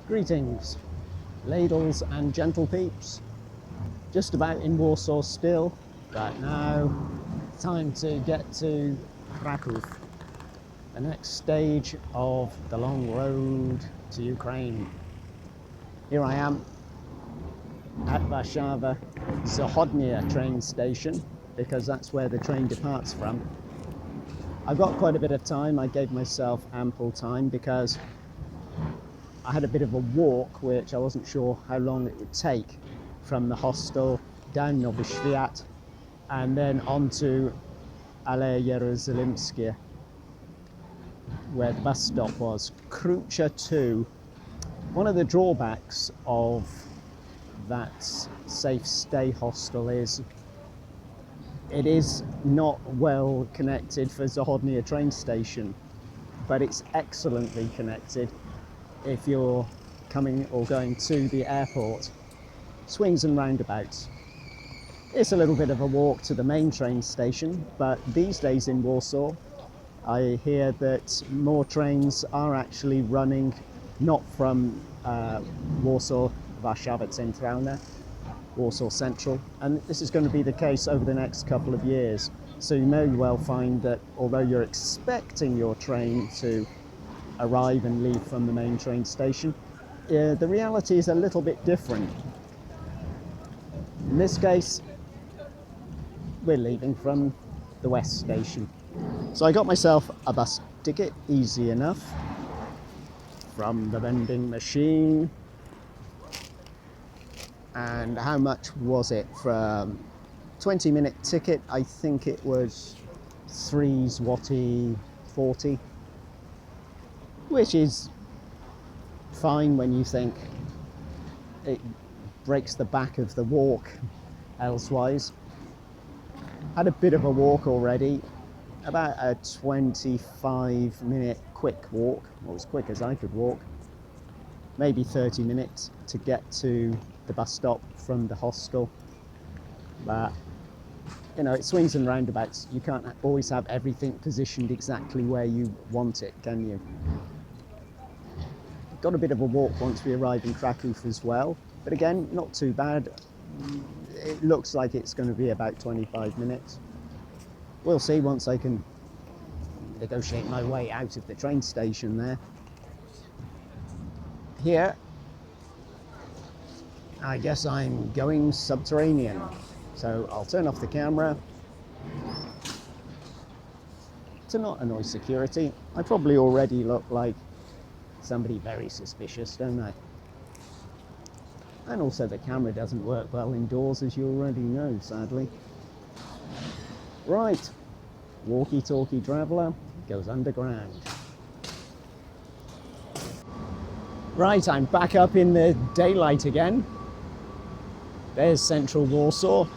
Greetings, ladles and gentle peeps. Just about in Warsaw still, but now time to get to Krakow, the next stage of the long road to Ukraine. Here I am at Warszawa Zachodnia train station, because that's where the train departs from. I've got quite a bit of time. I gave myself ample time because I had a bit of a walk, which I wasn't sure how long it would take, from the hostel down Nowy Świat and then on to Ale Jerozolimskie, where the bus stop was. Krucha 2. One of the drawbacks of that safe stay hostel is it is not well connected for Zachodnia train station, but it's excellently connected if you're coming or going to the airport. Swings and roundabouts. It's a little bit of a walk to the main train station, but these days in Warsaw, I hear that more trains are actually running not from Warsaw, Warszawa Centralna, Warsaw Central, and this is going to be the case over the next couple of years. So you may well find that although you're expecting your train to arrive and leave from the main train station, the reality is a little bit different. In this case, we're leaving from the West Station. So I got myself a bus ticket, easy enough, from the vending machine. And how much was it? For a 20-minute ticket, I think it was 3 zloty 40, which is fine when you think it breaks the back of the walk elsewise. Had a bit of a walk already, about a 25-minute quick walk, or as quick as I could walk, maybe 30 minutes to get to the bus stop from the hostel. But you know, it swings and roundabouts. You can't always have everything positioned exactly where you want it, can you? Got a bit of a walk once we arrive in Krakow as well, but again, not too bad. It looks like it's going to be about 25 minutes. We'll see once I can negotiate my way out of the train station there. Here, I guess I'm going subterranean, so I'll turn off the camera to not annoy security. I probably already look like somebody very suspicious, don't I? And also the camera doesn't work well indoors, as you already know, sadly. Right, walkie-talkie traveller goes underground. Right, I'm back up in the daylight again. There's central Warsaw,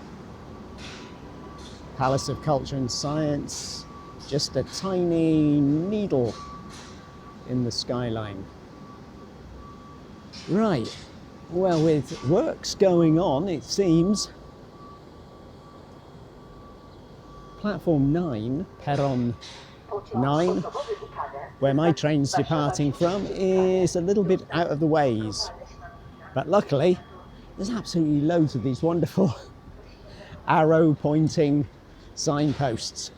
Palace of Culture and Science, just a tiny needle in the skyline. Right, well, with works going on, it seems, platform 9, perron 9, where my train's departing from, is a little bit out of the ways. But luckily, there's absolutely loads of these wonderful arrow pointing signposts,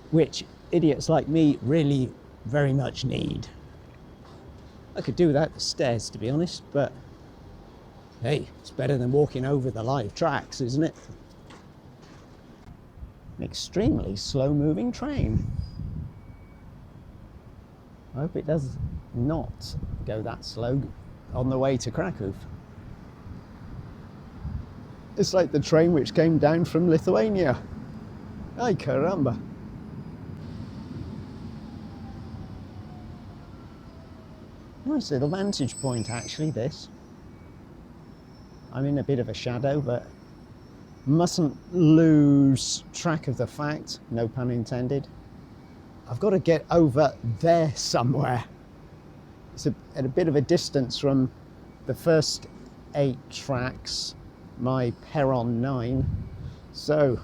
which idiots like me really very much need. I could do without the stairs, to be honest, but hey, it's better than walking over the live tracks, isn't it? An extremely slow-moving train. I hope it does not go that slow on the way to Krakow. It's like the train which came down from Lithuania. Ay caramba. Nice little vantage point, actually, this. I'm in a bit of a shadow, but mustn't lose track of the fact, no pun intended, I've got to get over there somewhere. It's at a bit of a distance from the first 8 tracks, my perron 9. So,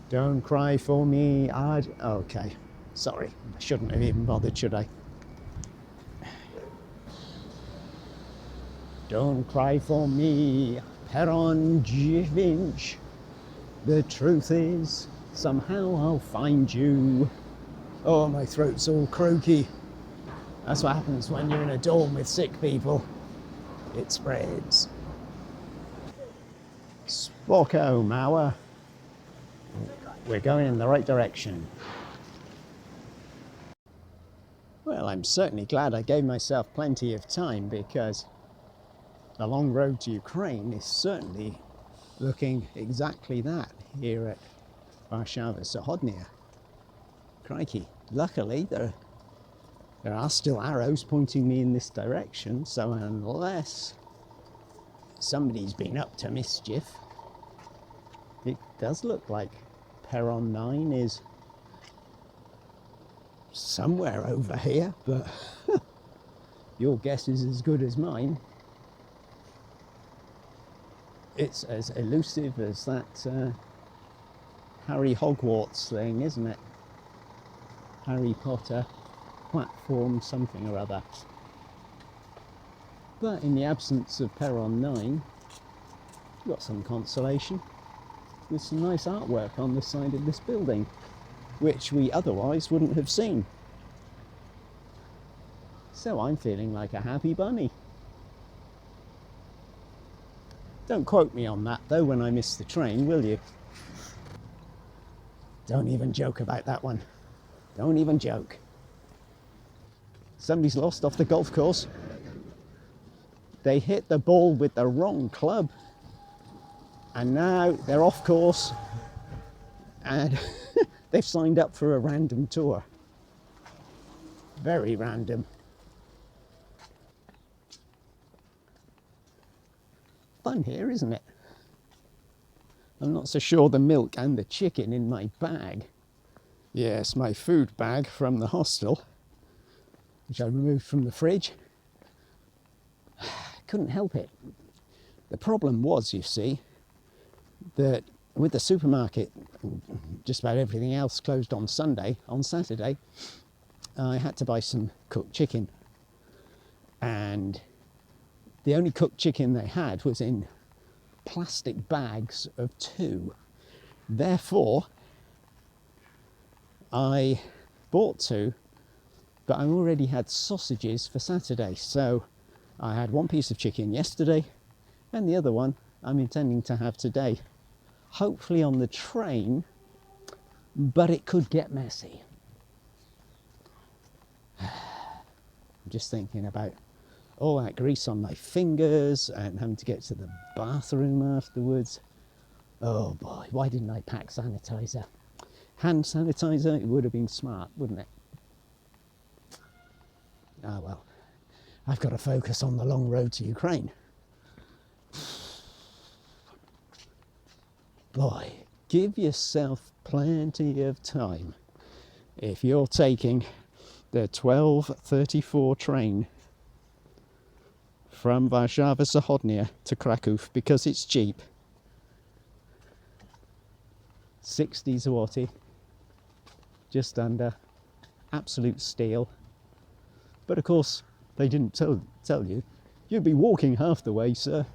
don't cry for me. Okay, sorry, I shouldn't have even bothered, should I? Don't cry for me, Peron Djivinch. The truth is, somehow I'll find you. Oh, my throat's all croaky. That's what happens when you're in a dorm with sick people. It spreads. Spoko Mauer. We're going in the right direction. Well, I'm certainly glad I gave myself plenty of time, because the long road to Ukraine is certainly looking exactly that here at Warszawa Zachodnia. Crikey. Luckily, there are still arrows pointing me in this direction, so unless somebody's been up to mischief, it does look like Peron 9 is somewhere over here, but your guess is as good as mine. It's as elusive as that Harry Hogwarts thing, isn't it? Harry Potter platform something or other. But in the absence of Peron 9, got some consolation with some nice artwork on the side of this building, which we otherwise wouldn't have seen. So I'm feeling like a happy bunny. Don't quote me on that though when I miss the train, will you? Don't even joke about that one. Don't even joke. Somebody's lost off the golf course. They hit the ball with the wrong club, and now they're off course, and they've signed up for a random tour. Very random. Fun here, isn't it? I'm not so sure the milk and the chicken in my bag. Yes, my food bag from the hostel, which I removed from the fridge. Couldn't help it. The problem was, you see, that with the supermarket, just about everything else closed on Saturday, I had to buy some cooked chicken. And the only cooked chicken they had was in plastic bags of 2. Therefore, I bought 2, but I already had sausages for Saturday. So I had 1 piece of chicken yesterday, and the other one I'm intending to have today. Hopefully on the train, but it could get messy. I'm just thinking about all that grease on my fingers and having to get to the bathroom afterwards. Oh boy, why didn't I pack sanitizer? Hand sanitizer, it would have been smart, wouldn't it? Ah well, I've got to focus on the long road to Ukraine. Boy, give yourself plenty of time if you're taking the 12:34 train from Warszawa Zachodnia to Krakow, because it's cheap. 60 zloty, just under, absolute steal. But of course, they didn't tell you. You'd be walking half the way, sir.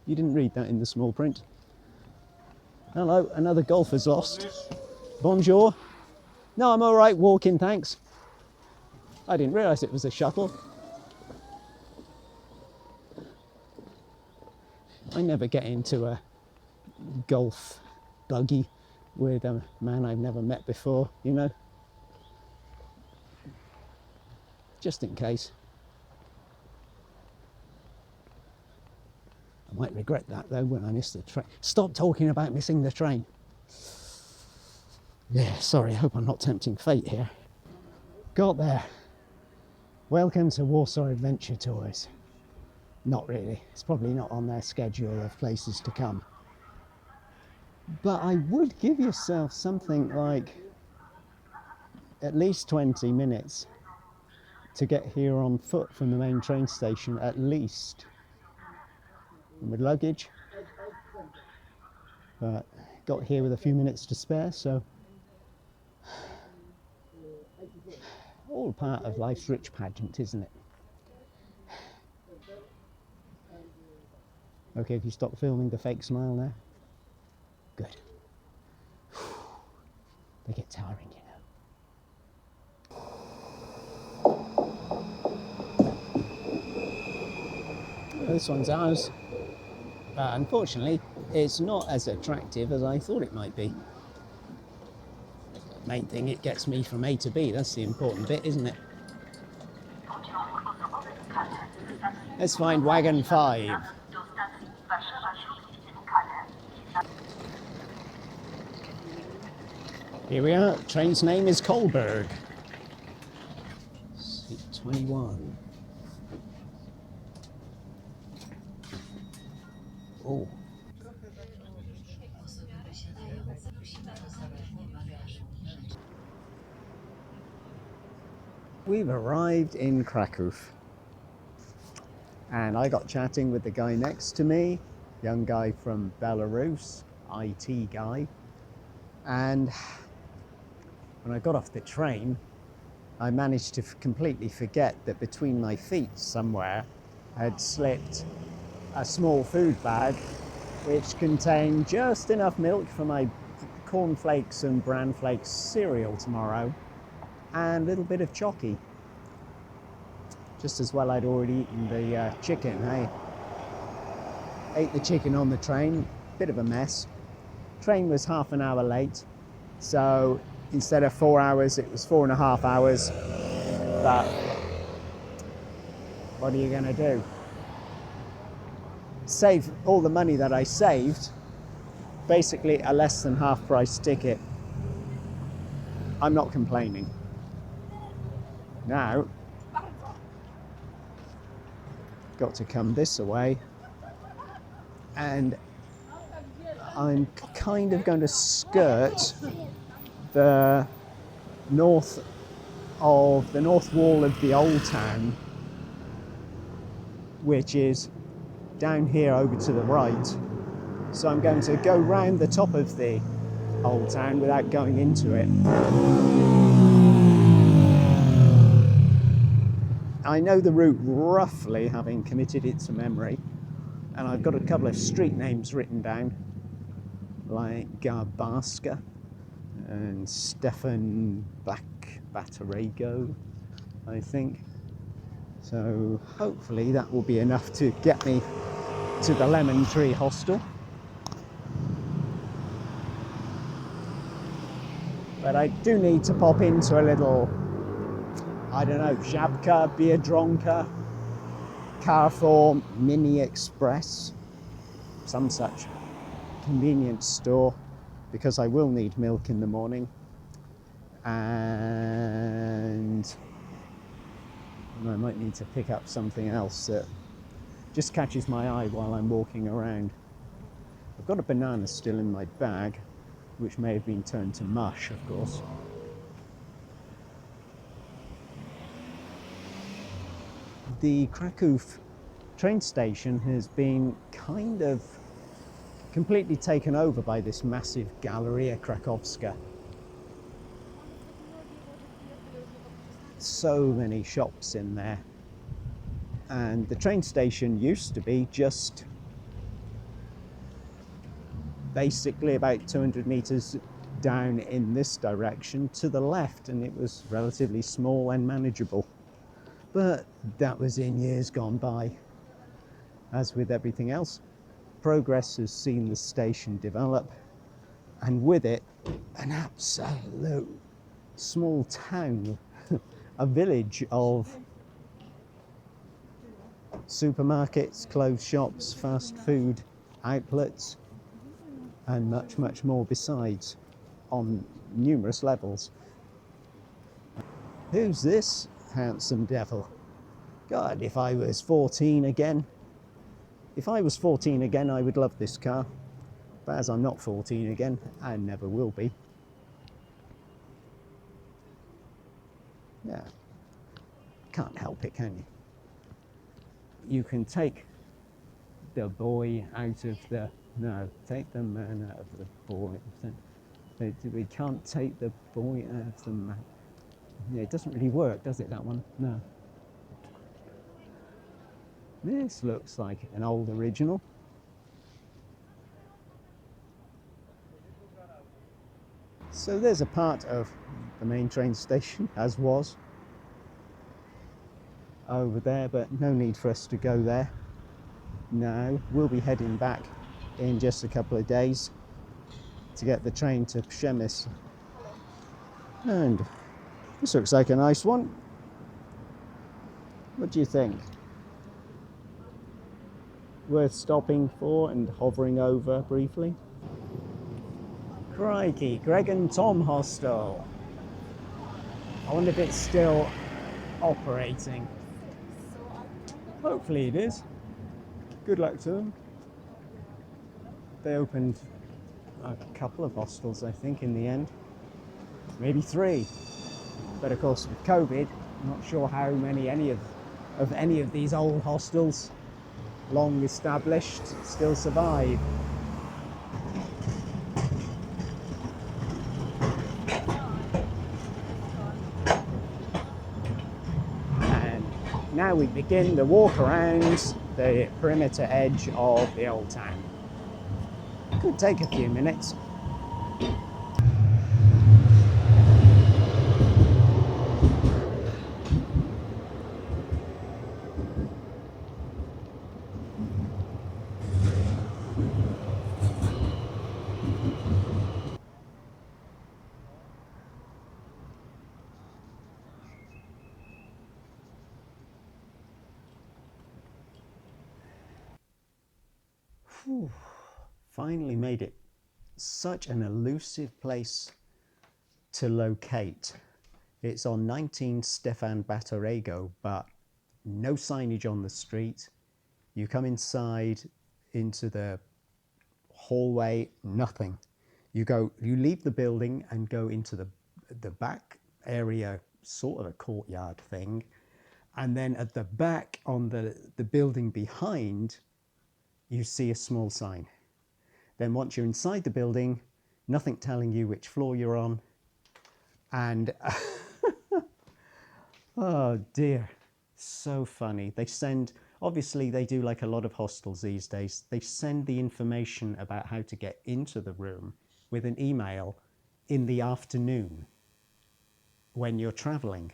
You didn't read that in the small print. Hello, another golfer's lost. Bonjour. No, I'm all right walking, thanks. I didn't realise it was a shuttle. I never get into a golf buggy with a man I've never met before, you know. Just in case. I might regret that though when I miss the train. Stop talking about missing the train. Yeah, sorry, I hope I'm not tempting fate here. Got there. Welcome to Warsaw Adventure Tours. Not really. It's probably not on their schedule of places to come. But I would give yourself something like at least 20 minutes to get here on foot from the main train station, at least. With luggage. But got here with a few minutes to spare, so all part of life's rich pageant, isn't it? Okay, if you stop filming the fake smile now. Good. They get tiring, you know. This one's ours. Unfortunately, it's not as attractive as I thought it might be. Main thing, it gets me from A to B. That's the important bit, isn't it? Let's find wagon 5. Here we are. Train's name is Kolberg. Seat 21. Oh. We've arrived in Krakow. And I got chatting with the guy next to me, young guy from Belarus, IT guy. And when I got off the train, I managed to completely forget that between my feet somewhere had slipped a small food bag which contained just enough milk for my cornflakes and bran flakes cereal tomorrow and a little bit of chocky. Just as well I'd already eaten the chicken, hey? Ate the chicken on the train, bit of a mess. Train was half an hour late, so instead of 4 hours, it was 4.5 hours. But what are you gonna do? Save all the money that I saved, basically a less than half price ticket. I'm not complaining. Now, got to come this way, and I'm kind of going to skirt the north wall of the old town, which is down here over to the right. So I'm going to go round the top of the old town without going into it. I know the route roughly, having committed it to memory, and I've got a couple of street names written down, like Garbaska and Stefan Batarego, I think. So hopefully that will be enough to get me to the Lemon Tree Hostel. But I do need to pop into a little, I don't know, Żabka, Biedronka, Carrefour, Mini Express, some such convenience store, because I will need milk in the morning. And I might need to pick up something else that just catches my eye while I'm walking around. I've got a banana still in my bag, which may have been turned to mush, of course. The Krakow train station has been kind of completely taken over by this massive Galeria Krakowska. So many shops in there. And the train station used to be just basically about 200 meters down in this direction to the left, and it was relatively small and manageable. But that was in years gone by. As with everything else, progress has seen the station develop, and with it, an absolute small town, a village of supermarkets, clothes shops, fast food outlets, and much, much more besides, on numerous levels. Who's this handsome devil? God, if I was 14 again, I would love this car. But as I'm not 14 again, I never will be. Yeah, can't help it, can you? You can take the boy out of the... No, take the man out of the boy. We can't take the boy out of the man. Yeah, it doesn't really work, does it, that one? No. This looks like an old original. So there's a part of the main train station, as was, over there, but no need for us to go there now. We'll be heading back in just a couple of days to get the train to Przemysl. And this looks like a nice one. What do you think? Worth stopping for and hovering over briefly? Crikey, Greg and Tom Hostel. I wonder if it's still operating. Hopefully it is. Good luck to them. They opened a couple of hostels, I think, in the end. Maybe 3. But of course, with COVID, I'm not sure how many any of these old hostels, long established, still survive. And now we begin the walk around the perimeter edge of the old town. Could take a few minutes. Whew. Finally made it. Such an elusive place to locate. It's on 19 Stefan Batorego, but no signage on the street. You come inside into the hallway, nothing. You leave the building and go into the back area, sort of a courtyard thing, and then at the back on the building behind, you see a small sign. Then once you're inside the building, nothing telling you which floor you're on, and oh dear, so funny. They send, obviously they do like a lot of hostels these days, they send the information about how to get into the room with an email in the afternoon when you're traveling.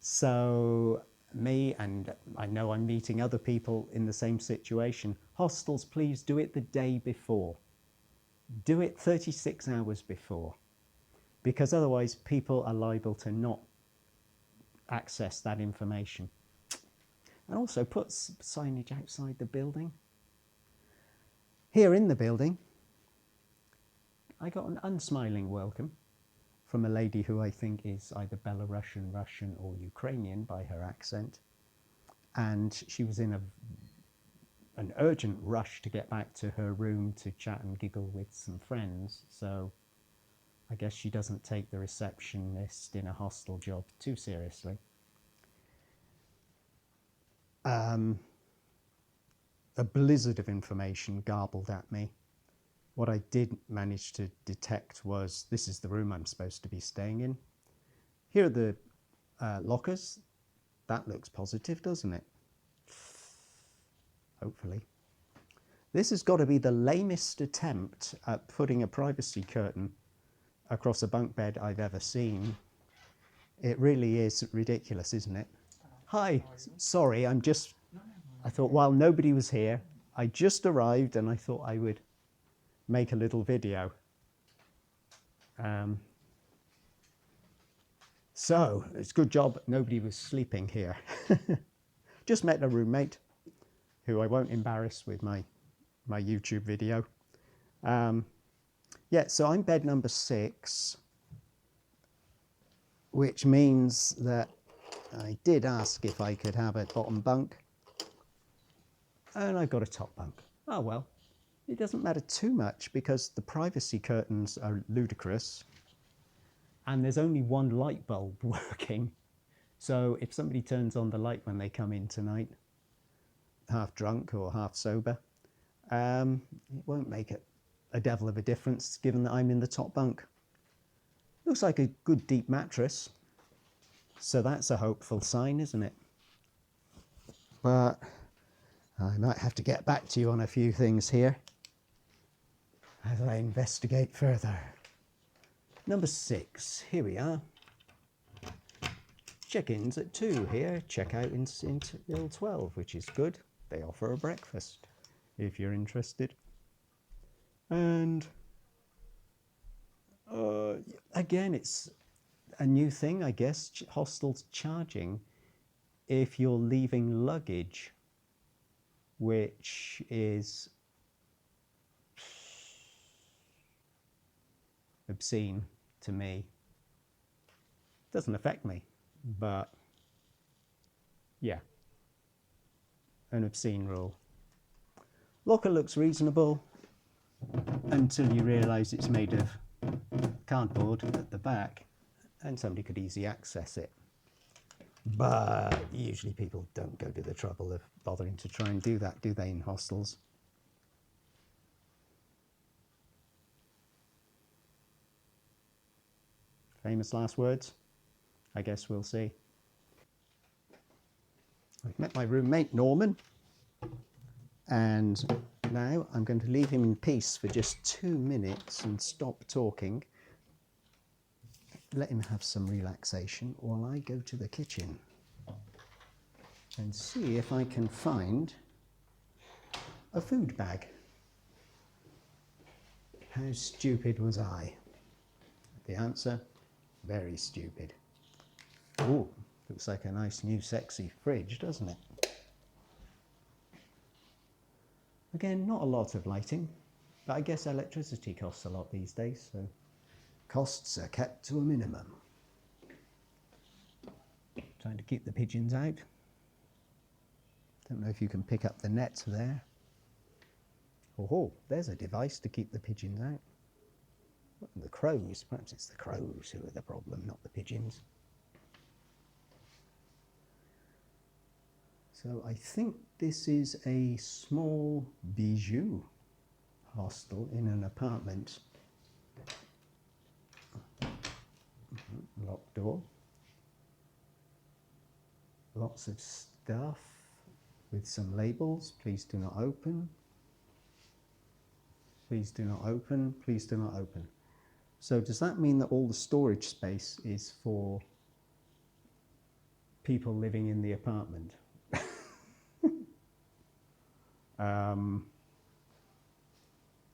So me, and I know I'm meeting other people in the same situation, hostels, please do it the day before. Do it 36 hours before, because otherwise people are liable to not access that information. And also put signage outside the building. Here in the building, I got an unsmiling welcome from a lady who I think is either Belarusian, Russian or Ukrainian by her accent. And she was in an urgent rush to get back to her room to chat and giggle with some friends. So I guess she doesn't take the receptionist in a hostel job too seriously. A blizzard of information garbled at me. What I did manage to detect was, this is the room I'm supposed to be staying in. Here are the lockers. That looks positive, doesn't it? Hopefully. This has got to be the lamest attempt at putting a privacy curtain across a bunk bed I've ever seen. It really is ridiculous, isn't it? Hi, sorry, I thought while nobody was here, I just arrived and I thought I would make a little video. So it's a good job nobody was sleeping here. Just met a roommate who I won't embarrass with my YouTube video. Yeah, so I'm bed number 6, which means that I did ask if I could have a bottom bunk, and I got a top bunk. Oh well. It doesn't matter too much because the privacy curtains are ludicrous and there's only one light bulb working. So if somebody turns on the light when they come in tonight, half drunk or half sober, it won't make it a devil of a difference given that I'm in the top bunk. Looks like a good deep mattress. So that's a hopeful sign, isn't it? But I might have to get back to you on a few things here as I investigate further. Number 6, here we are. Check-ins at 2 here, check-out until 12, which is good. They offer a breakfast, if you're interested. And again, it's a new thing, I guess. Hostels charging if you're leaving luggage, which is obscene to me. Doesn't affect me, but yeah, an obscene rule. Locker looks reasonable until you realise it's made of cardboard at the back and somebody could easily access it. But usually people don't go to the trouble of bothering to try and do that, do they, in hostels? Famous last words? I guess we'll see. I've met my roommate, Norman, and now I'm going to leave him in peace for just 2 minutes and stop talking. Let him have some relaxation while I go to the kitchen and see if I can find a food bag. How stupid was I? The answer, very stupid. Ooh, looks like a nice new sexy fridge, doesn't it? Again, not a lot of lighting, but I guess electricity costs a lot these days, so costs are kept to a minimum. Trying to keep the pigeons out. Don't know if you can pick up the net there. Oh, there's a device to keep the pigeons out. The crows, perhaps it's the crows who are the problem, not the pigeons. So I think this is a small bijou hostel in an apartment. Locked door. Lots of stuff with some labels. Please do not open. Please do not open. Please do not open. So does that mean that all the storage space is for people living in the apartment?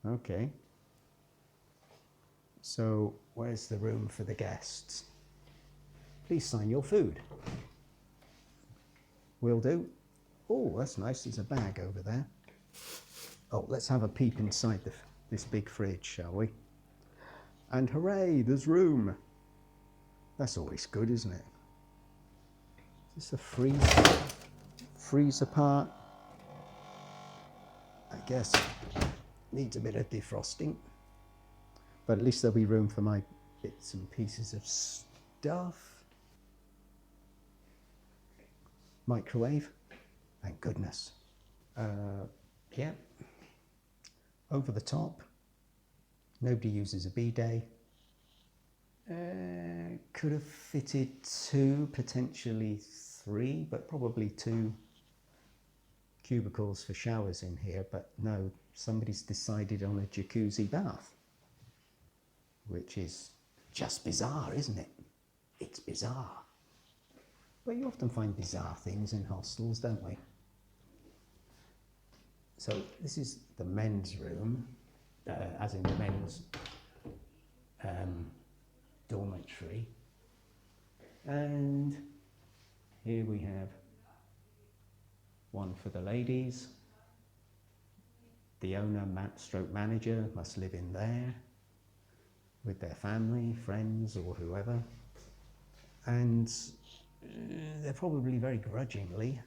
Okay. So where's the room for the guests? Please sign your food. Will do. Oh, that's nice. There's a bag over there. Oh, let's have a peep inside this big fridge, shall we? And hooray, there's room. That's always good, isn't it? Is this a freezer part? I guess needs a bit of defrosting. But at least there'll be room for my bits and pieces of stuff. Microwave, thank goodness. Yeah, over the top. Nobody uses a bidet. Could have fitted 2, potentially 3, but probably 2 cubicles for showers in here. But no, somebody's decided on a jacuzzi bath, which is just bizarre, isn't it? It's bizarre. But you often find bizarre things in hostels, don't we? So this is the men's room, as in the men's dormitory. And here we have one for the ladies. The owner, stroke manager, must live in there with their family, friends, or whoever. And they're probably very grudgingly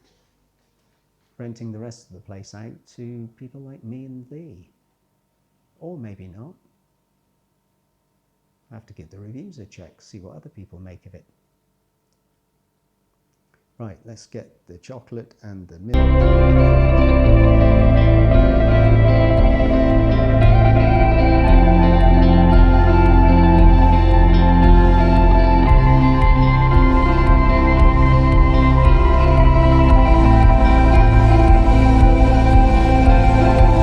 renting the rest of the place out to people like me and thee. Or maybe not. I have to give the reviews a check, see what other people make of it. Right, let's get the chocolate and the milk.